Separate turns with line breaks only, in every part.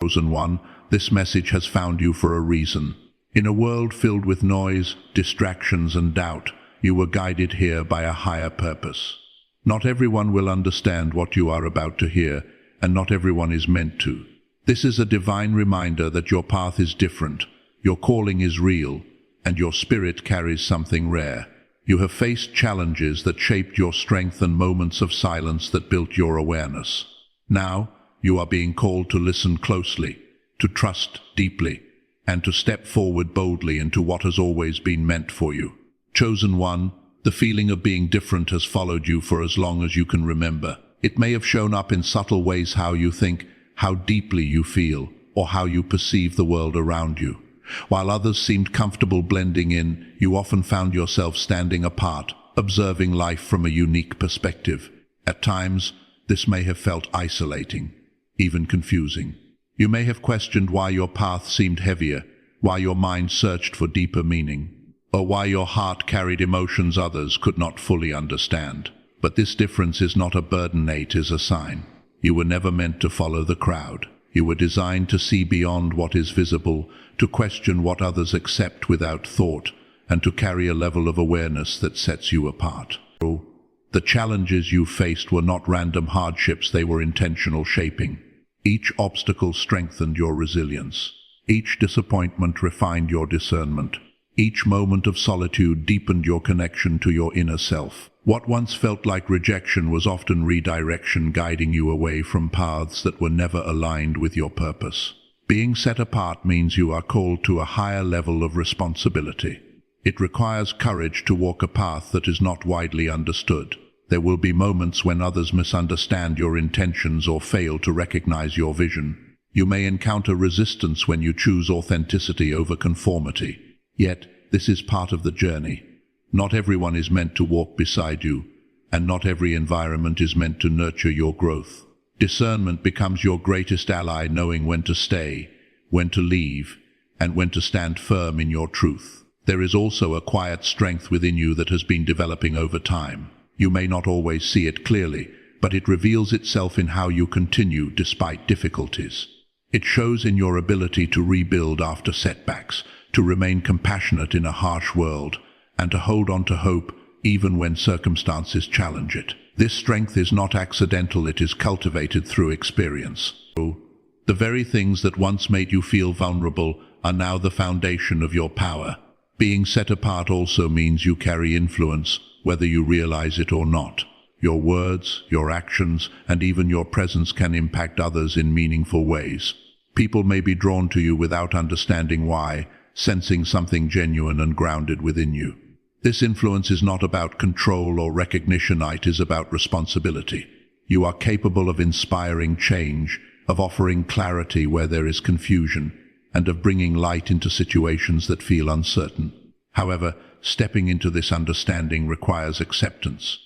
Chosen one, this message has found you for a reason. In a world filled with noise, distractions, and doubt, you were guided here by a higher purpose. Not everyone will understand what you are about to hear, and not everyone is meant to. This is a divine reminder that your path is different, your calling is real, and your spirit carries something rare. You have faced challenges that shaped your strength and moments of silence that built your awareness. Now, you are being called to listen closely, to trust deeply, and to step forward boldly into what has always been meant for you. Chosen one, the feeling of being different has followed you for as long as you can remember. It may have shown up in subtle ways: how you think, how deeply you feel, or how you perceive the world around you. While others seemed comfortable blending in, you often found yourself standing apart, observing life from a unique perspective. At times, this may have felt isolating, even confusing. You may have questioned why your path seemed heavier, why your mind searched for deeper meaning, or why your heart carried emotions others could not fully understand. But this difference is not a burden, it is a sign. You were never meant to follow the crowd. You were designed to see beyond what is visible, to question what others accept without thought, and to carry a level of awareness that sets you apart. The challenges you faced were not random hardships, they were intentional shaping. Each obstacle strengthened your resilience. Each disappointment refined your discernment. Each moment of solitude deepened your connection to your inner self. What once felt like rejection was often redirection, guiding you away from paths that were never aligned with your purpose. Being set apart means you are called to a higher level of responsibility. It requires courage to walk a path that is not widely understood. There will be moments when others misunderstand your intentions or fail to recognize your vision. You may encounter resistance when you choose authenticity over conformity. Yet, this is part of the journey. Not everyone is meant to walk beside you, and not every environment is meant to nurture your growth. Discernment becomes your greatest ally, knowing when to stay, when to leave, and when to stand firm in your truth. There is also a quiet strength within you that has been developing over time. You may not always see it clearly, but it reveals itself in how you continue despite difficulties. It shows in your ability to rebuild after setbacks, to remain compassionate in a harsh world, and to hold on to hope even when circumstances challenge it. This strength is not accidental, it is cultivated through experience. The very things that once made you feel vulnerable are now the foundation of your power. Being set apart also means you carry influence, whether you realize it or not. Your words, your actions, and even your presence can impact others in meaningful ways. People may be drawn to you without understanding why, sensing something genuine and grounded within you. This influence is not about control or recognition, it is about responsibility. You are capable of inspiring change, of offering clarity where there is confusion, and of bringing light into situations that feel uncertain. However, stepping into this understanding requires acceptance.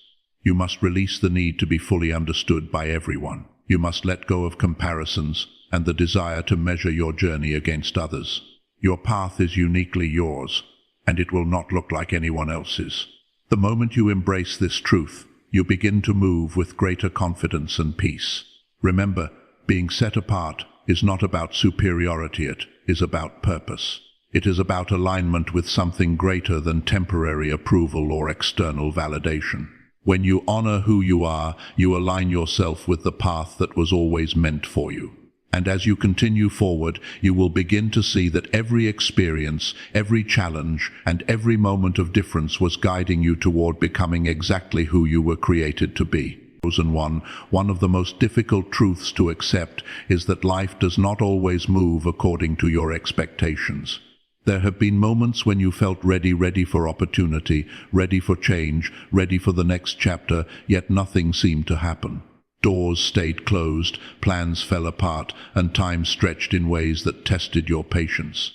You must release the need to be fully understood by everyone. You must let go of comparisons and the desire to measure your journey against others. Your path is uniquely yours, and it will not look like anyone else's. The moment you embrace this truth, you begin to move with greater confidence and peace. Remember, being set apart is not about superiority, it is about purpose. It is about alignment with something greater than temporary approval or external validation. When you honor who you are, you align yourself with the path that was always meant for you. And as you continue forward, you will begin to see that every experience, every challenge, and every moment of difference was guiding you toward becoming exactly who you were created to be. Chosen one of the most difficult truths to accept is that life does not always move according to your expectations. There have been moments when you felt ready for opportunity, ready for change, ready for the next chapter, yet nothing seemed to happen. Doors stayed closed, plans fell apart, and time stretched in ways that tested your patience.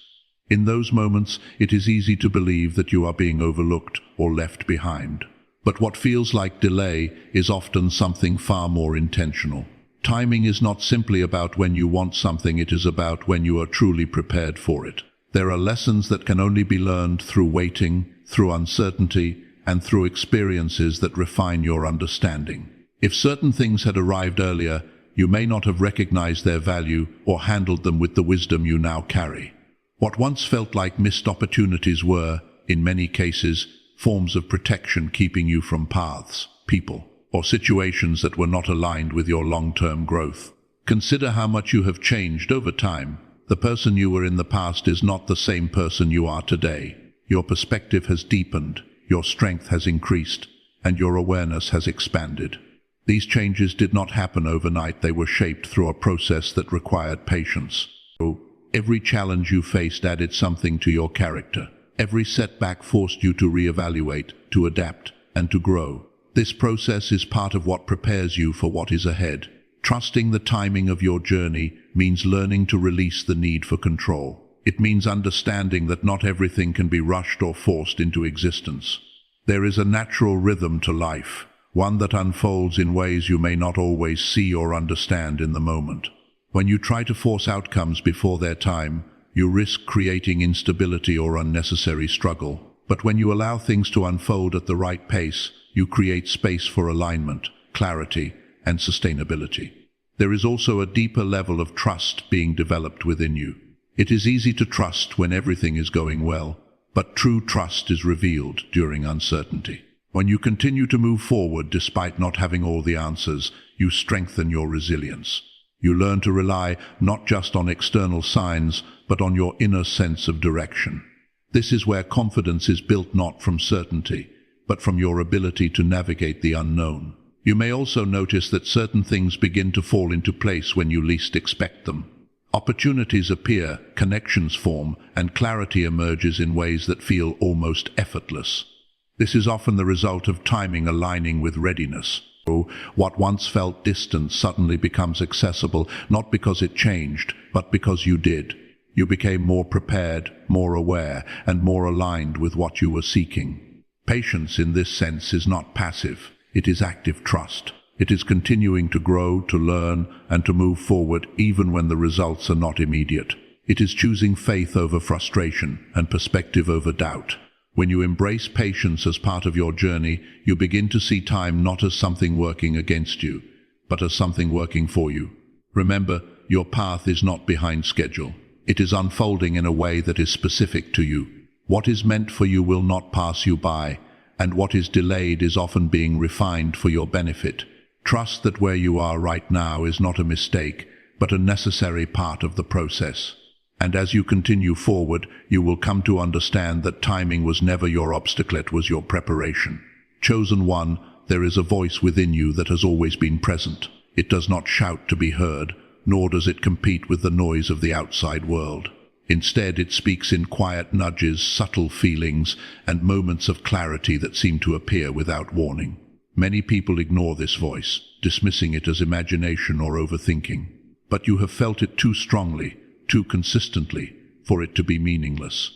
In those moments, it is easy to believe that you are being overlooked or left behind. But what feels like delay is often something far more intentional. Timing is not simply about when you want something, it is about when you are truly prepared for it. There are lessons that can only be learned through waiting, through uncertainty, and through experiences that refine your understanding. If certain things had arrived earlier, You may not have recognized their value or handled them with the wisdom you now carry. What once felt like missed opportunities were, in many cases, forms of protection keeping you from paths, people, or situations that were not aligned with your long-term growth. Consider how much you have changed over time. The person you were in the past is not the same person you are today. Your perspective has deepened, your strength has increased, and your awareness has expanded. These changes did not happen overnight. They were shaped through a process that required patience. Every challenge you faced added something to your character. Every setback forced you to reevaluate, to adapt, and to grow. This process is part of what prepares you for what is ahead. Trusting the timing of your journey means learning to release the need for control. It means understanding that not everything can be rushed or forced into existence. There is a natural rhythm to life, one that unfolds in ways you may not always see or understand in the moment. When you try to force outcomes before their time, you risk creating instability or unnecessary struggle. But when you allow things to unfold at the right pace, you create space for alignment, clarity, and sustainability. There is also a deeper level of trust being developed within you. It is easy to trust when everything is going well, but true trust is revealed during uncertainty. When you continue to move forward despite not having all the answers, you strengthen your resilience. You learn to rely not just on external signs, but on your inner sense of direction. This is where confidence is built not from certainty, but from your ability to navigate the unknown. You may also notice that certain things begin to fall into place when you least expect them. Opportunities appear, connections form, and clarity emerges in ways that feel almost effortless. This is often the result of timing aligning with readiness. What once felt distant suddenly becomes accessible, not because it changed, but because you did. You became more prepared, more aware, and more aligned with what you were seeking. Patience in this sense is not passive, it is active trust. It is continuing to grow, to learn, and to move forward even when the results are not immediate. It is choosing faith over frustration and perspective over doubt. When you embrace patience as part of your journey, you begin to see time not as something working against you, but as something working for you. Remember, your path is not behind schedule. It is unfolding in a way that is specific to you. What is meant for you will not pass you by, and what is delayed is often being refined for your benefit. Trust that where you are right now is not a mistake, but a necessary part of the process. And as you continue forward, you will come to understand that timing was never your obstacle, it was your preparation. Chosen one, there is a voice within you that has always been present. It does not shout to be heard, nor does it compete with the noise of the outside world. Instead, it speaks in quiet nudges, subtle feelings, and moments of clarity that seem to appear without warning. Many people ignore this voice, dismissing it as imagination or overthinking. But you have felt it too strongly, too consistently, for it to be meaningless.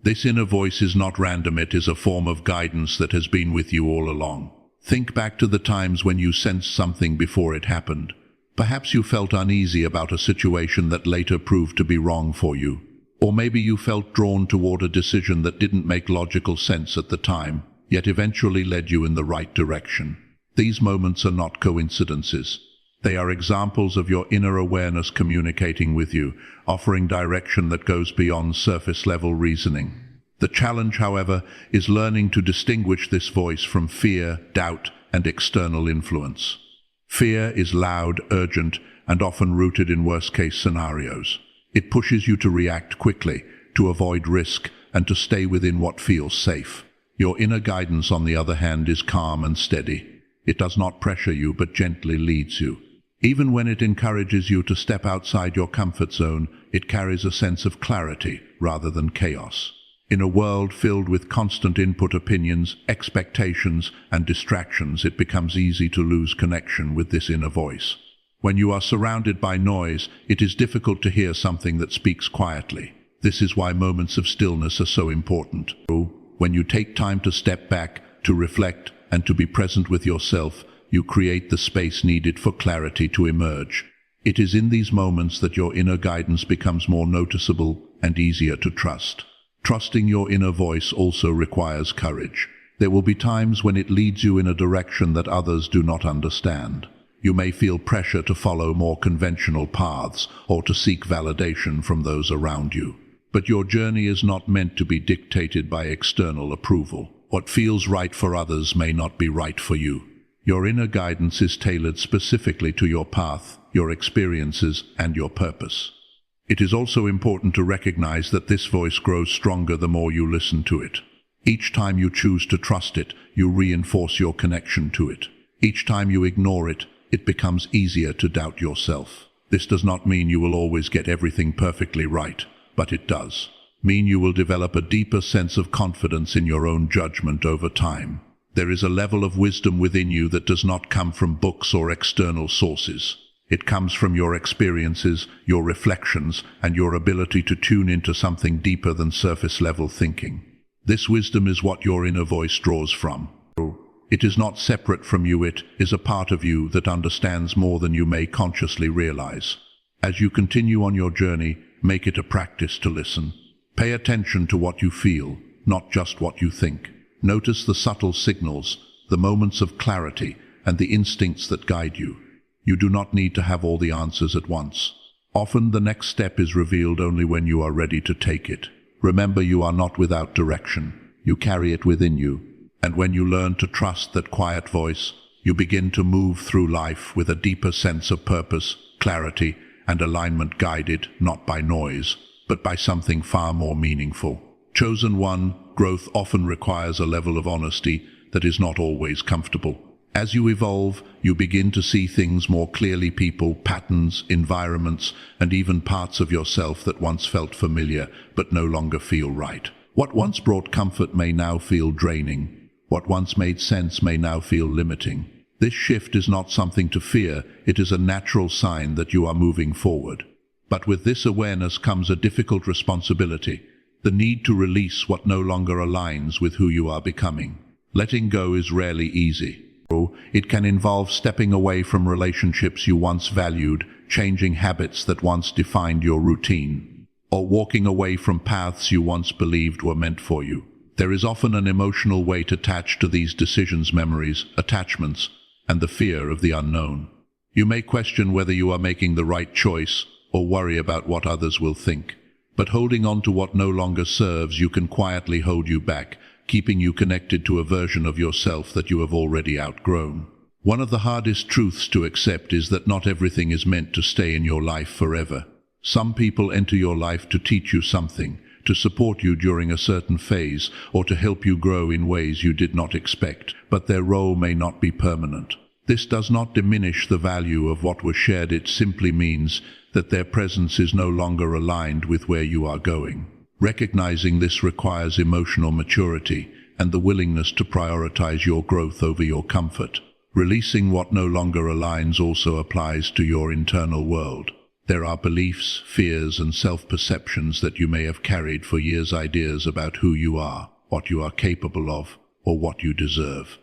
This inner voice is not random, it is a form of guidance that has been with you all along. Think back to the times when you sensed something before it happened. Perhaps you felt uneasy about a situation that later proved to be wrong for you. Or maybe you felt drawn toward a decision that didn't make logical sense at the time, yet eventually led you in the right direction. These moments are not coincidences. They are examples of your inner awareness communicating with you, offering direction that goes beyond surface-level reasoning. The challenge, however, is learning to distinguish this voice from fear, doubt, and external influence. Fear is loud, urgent, and often rooted in worst-case scenarios. It pushes you to react quickly, to avoid risk, and to stay within what feels safe. Your inner guidance, on the other hand, is calm and steady. It does not pressure you, but gently leads you. Even when it encourages you to step outside your comfort zone, it carries a sense of clarity rather than chaos. In a world filled with constant input, opinions, expectations, and distractions, it becomes easy to lose connection with this inner voice. When you are surrounded by noise, it is difficult to hear something that speaks quietly. This is why moments of stillness are so important. When you take time to step back, to reflect, and to be present with yourself, you create the space needed for clarity to emerge. It is in these moments that your inner guidance becomes more noticeable and easier to trust. Trusting your inner voice also requires courage. There will be times when it leads you in a direction that others do not understand. You may feel pressure to follow more conventional paths or to seek validation from those around you. But your journey is not meant to be dictated by external approval. What feels right for others may not be right for you. Your inner guidance is tailored specifically to your path, your experiences, and your purpose. It is also important to recognize that this voice grows stronger the more you listen to it. Each time you choose to trust it, you reinforce your connection to it. Each time you ignore it, it becomes easier to doubt yourself. This does not mean you will always get everything perfectly right, but it does mean you will develop a deeper sense of confidence in your own judgment over time. There is a level of wisdom within you that does not come from books or external sources. It comes from your experiences, your reflections, and your ability to tune into something deeper than surface-level thinking. This wisdom is what your inner voice draws from. It is not separate from you, it is a part of you that understands more than you may consciously realize. As you continue on your journey, make it a practice to listen. Pay attention to what you feel, not just what you think. Notice the subtle signals, the moments of clarity, and the instincts that guide you. You do not need to have all the answers at once. Often the next step is revealed only when you are ready to take it. Remember, you are not without direction. You carry it within you. And when you learn to trust that quiet voice, you begin to move through life with a deeper sense of purpose, clarity, and alignment, guided not by noise, but by something far more meaningful. Chosen one, growth often requires a level of honesty that is not always comfortable. As you evolve, you begin to see things more clearly, people, patterns, environments, and even parts of yourself that once felt familiar but no longer feel right. What once brought comfort may now feel draining. What once made sense may now feel limiting. This shift is not something to fear, it is a natural sign that you are moving forward. But with this awareness comes a difficult responsibility, the need to release what no longer aligns with who you are becoming. Letting go is rarely easy. It can involve stepping away from relationships you once valued, changing habits that once defined your routine, or walking away from paths you once believed were meant for you. There is often an emotional weight attached to these decisions, memories, attachments, and the fear of the unknown. You may question whether you are making the right choice or worry about what others will think. But holding on to what no longer serves you can quietly hold you back, keeping you connected to a version of yourself that you have already outgrown. One of the hardest truths to accept is that not everything is meant to stay in your life forever. Some people enter your life to teach you something, to support you during a certain phase, or to help you grow in ways you did not expect, but their role may not be permanent. This does not diminish the value of what was shared, it simply means that their presence is no longer aligned with where you are going. Recognizing this requires emotional maturity and the willingness to prioritize your growth over your comfort. Releasing what no longer aligns also applies to your internal world. There are beliefs, fears, and self-perceptions that you may have carried for years, ideas about who you are, what you are capable of, or what you deserve.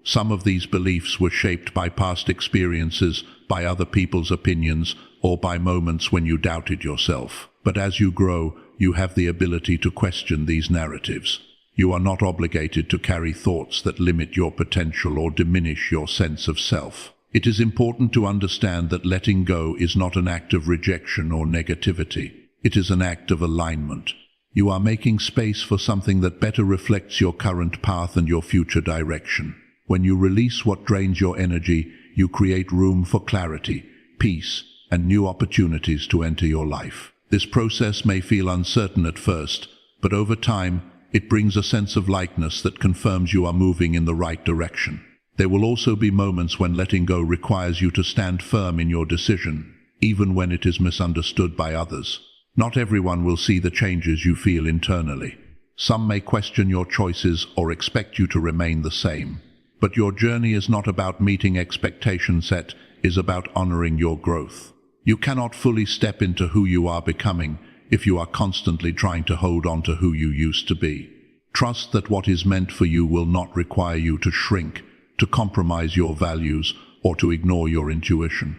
Some of these beliefs were shaped by past experiences, by other people's opinions, or by moments when you doubted yourself. But as you grow, you have the ability to question these narratives. You are not obligated to carry thoughts that limit your potential or diminish your sense of self. It is important to understand that letting go is not an act of rejection or negativity. It is an act of alignment. You are making space for something that better reflects your current path and your future direction. When you release what drains your energy, you create room for clarity, peace, and new opportunities to enter your life. This process may feel uncertain at first, but over time, it brings a sense of lightness that confirms you are moving in the right direction. There will also be moments when letting go requires you to stand firm in your decision, even when it is misunderstood by others. Not everyone will see the changes you feel internally. Some may question your choices or expect you to remain the same. But your journey is not about meeting expectations, it is about honoring your growth. You cannot fully step into who you are becoming if you are constantly trying to hold on to who you used to be. Trust that what is meant for you will not require you to shrink, to compromise your values, or to ignore your intuition.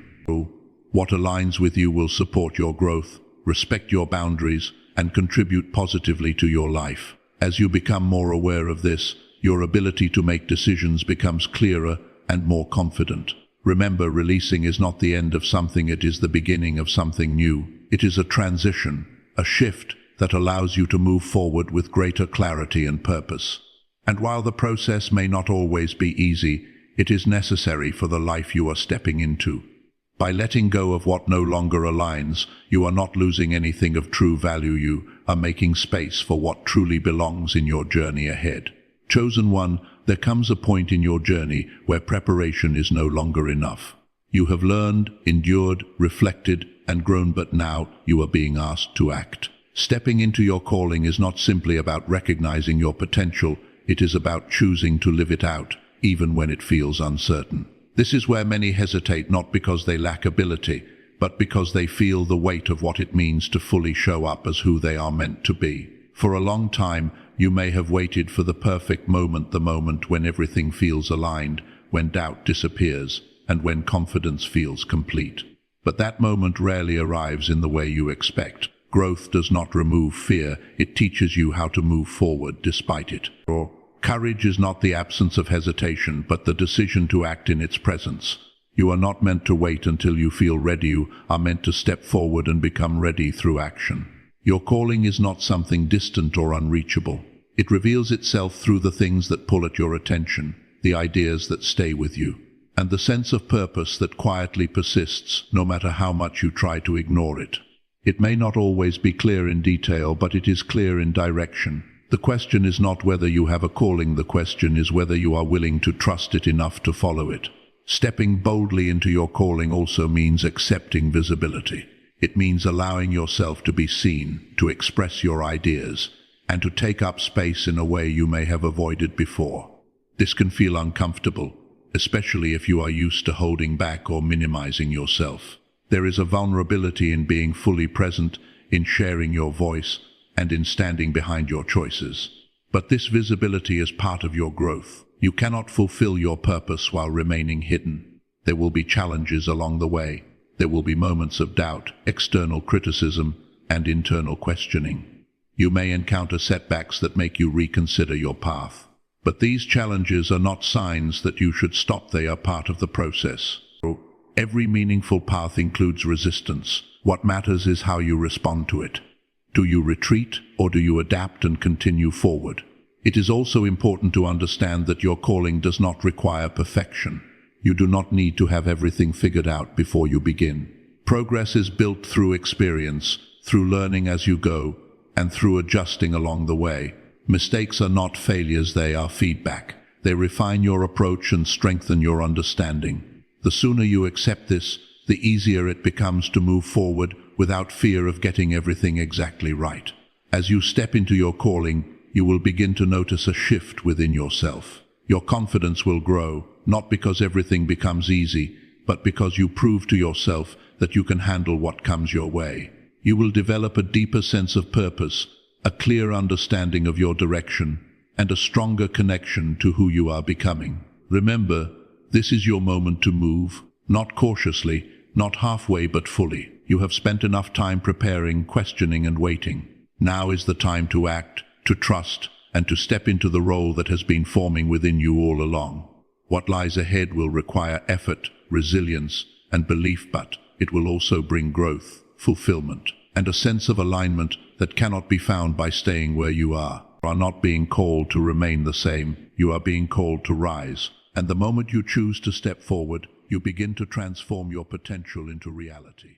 What aligns with you will support your growth, respect your boundaries, and contribute positively to your life. As you become more aware of this, your ability to make decisions becomes clearer and more confident. Remember, releasing is not the end of something, it is the beginning of something new. It is a transition, a shift that allows you to move forward with greater clarity and purpose. And while the process may not always be easy, it is necessary for the life you are stepping into. By letting go of what no longer aligns, you are not losing anything of true value. You are making space for what truly belongs in your journey ahead. Chosen one, there comes a point in your journey where preparation is no longer enough. You have learned, endured, reflected, and grown, but now you are being asked to act. Stepping into your calling is not simply about recognizing your potential, it is about choosing to live it out, even when it feels uncertain. This is where many hesitate, not because they lack ability, but because they feel the weight of what it means to fully show up as who they are meant to be. For a long time, you may have waited for the perfect moment, the moment when everything feels aligned, when doubt disappears, and when confidence feels complete. But that moment rarely arrives in the way you expect. Growth does not remove fear, it teaches you how to move forward despite it. Courage is not the absence of hesitation, but the decision to act in its presence. You are not meant to wait until you feel ready, you are meant to step forward and become ready through action. Your calling is not something distant or unreachable. It reveals itself through the things that pull at your attention, the ideas that stay with you, and the sense of purpose that quietly persists no matter how much you try to ignore it. It may not always be clear in detail, but it is clear in direction. The question is not whether you have a calling, the question is whether you are willing to trust it enough to follow it. Stepping boldly into your calling also means accepting visibility. It means allowing yourself to be seen, to express your ideas, and to take up space in a way you may have avoided before. This can feel uncomfortable, especially if you are used to holding back or minimizing yourself. There is a vulnerability in being fully present, in sharing your voice, and in standing behind your choices. But this visibility is part of your growth. You cannot fulfill your purpose while remaining hidden. There will be challenges along the way. There will be moments of doubt, external criticism, and internal questioning. You may encounter setbacks that make you reconsider your path. But these challenges are not signs that you should stop, they are part of the process. Every meaningful path includes resistance. What matters is how you respond to it. Do you retreat, or do you adapt and continue forward? It is also important to understand that your calling does not require perfection. You do not need to have everything figured out before you begin. Progress is built through experience, through learning as you go, and through adjusting along the way. Mistakes are not failures, they are feedback. They refine your approach and strengthen your understanding. The sooner you accept this, the easier it becomes to move forward without fear of getting everything exactly right. As you step into your calling, you will begin to notice a shift within yourself. Your confidence will grow, not because everything becomes easy, but because you prove to yourself that you can handle what comes your way. You will develop a deeper sense of purpose, a clear understanding of your direction, and a stronger connection to who you are becoming. Remember, this is your moment to move, not cautiously, not halfway, but fully. You have spent enough time preparing, questioning, and waiting. Now is the time to act, to trust, and to step into the role that has been forming within you all along. What lies ahead will require effort, resilience, and belief, but it will also bring growth, fulfillment, and a sense of alignment that cannot be found by staying where you are. You are not being called to remain the same, you are being called to rise. And the moment you choose to step forward, you begin to transform your potential into reality.